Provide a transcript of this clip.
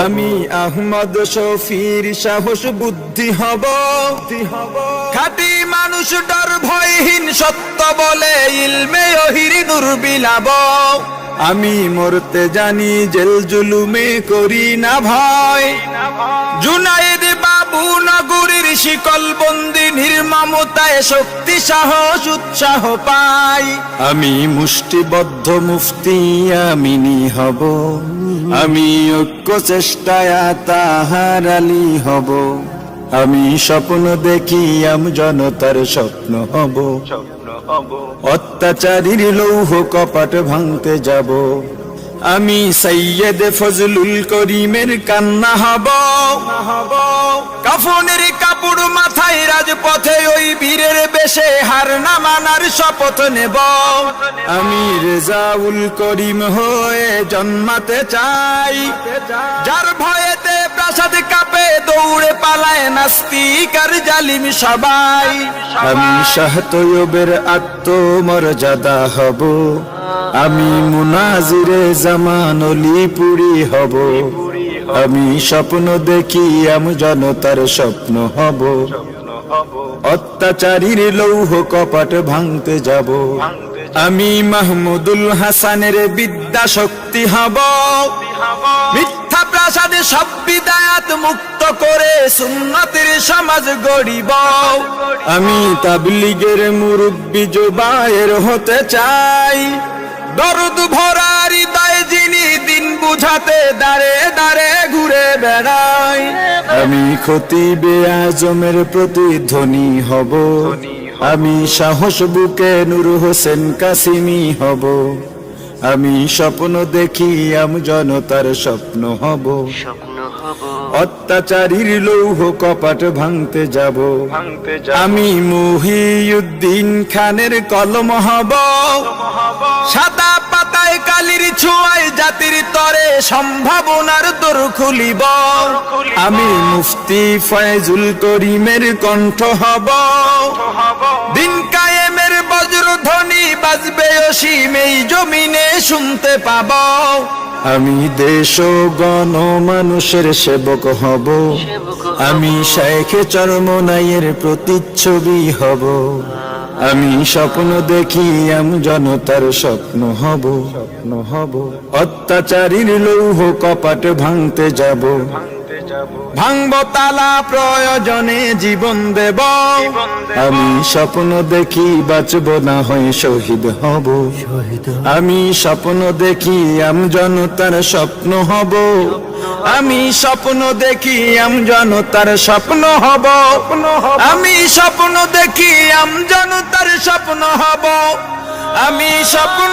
আমি আহমদ শফির সাহস বুদ্ধি হব, খাঁটি মানুষ ডর ভয়হীন সত্য বলে ইলমে ওহির নূর বিলাব। আমি মরতে জানি জেল জুলুমে করি না ভয়, জুনায়েদ বাবু নগরীর শিকল বন্দি নির্মমতায় শক্তি সাহস উৎসাহ পাই। আমি মুষ্টিবদ্ধ মুফতি আমিনী হব, আমি ঐক্য চেষ্টায় তাহার আলী হব। আমি স্বপ্ন দেখি জনতার স্বপ্ন হব, অত্যাচারীর লৌহ কপাট ভাঙতে যাব। আমি সৈয়দ ফজলুল করিমের কান্না হব, কাফনের কাপড় মাথায় রাজপথে ওই বীরের বেশে হার না মানার শপথ নেব। আমি রেজাউল করিম হয়ে জন্মাতে চাই, যার ভয়েতে প্রাসাদ কাঁপে দৌড়ে পালায় নাস্তিক আর জালিম সবাই। আমি শাহ তৈয়বের আত্মমর্যাদা হব, আমি মুনাজিরে জামান অলিপুরি হব। আমি স্বপ্ন দেখি জনতার স্বপ্ন হব, অত্যাচারীর লৌহ কপাট ভাঙতে যাব। আমি মাহমুদুল হাসানের বিদ্যা শক্তি হব, মিথ্যা প্রাসাদে সব বিদায়াত মুক্ত করে সুন্নতের সমাজ গড়িব। আমি তাবলীগের মুরব্বি জুবায়ের হতে চাই, দরদ ভরা হৃদয় যিনি দিন বুঝাতে দাঁড়ে দাঁড়ে ঘুরে বেড়াই। আমি খতিবে আজমের প্রতিধ্বনি হব, আমি সাহস বুকে নূর হোসেন কাসিমি হব। আমি স্বপ্ন দেখি জনতার স্বপ্ন হব, অত্যাচারীর লৌহ কপাট ভাঙতে যাব। আমি মুহিউদ্দিন খানের কলম হব, সাদা পাতায় কালির ছোঁয়ায় জাতির তরে সম্ভাবনার দোর খুলিব। আমি মুফতি ফয়জুল করিমের কণ্ঠ হব, দিন কায়েমের বজ্রধ্বনি বাজবে অসীম এই জমিনে শুনতে পাব। আমি দেশ ও গণ মানুষের সেবক হব, আমি শাইখে চরমনাইয়ের প্রতিচ্ছবি হব। আমি স্বপ্ন দেখি জনতার স্বপ্ন হব, অত্যাচারীর লৌহ কপাট ভাঙতে যাব। ভাঙব তালা প্রয়োজনে জীবন দেব, আমি স্বপ্ন দেখি বাঁচব না হয় শহীদ হব। আমি স্বপ্ন দেখি জনতার স্বপ্ন হব, আমি স্বপ্ন দেখি জনতার স্বপ্ন হব। আমি স্বপ্ন দেখি জনতার স্বপ্ন হব, আমি স্বপ্ন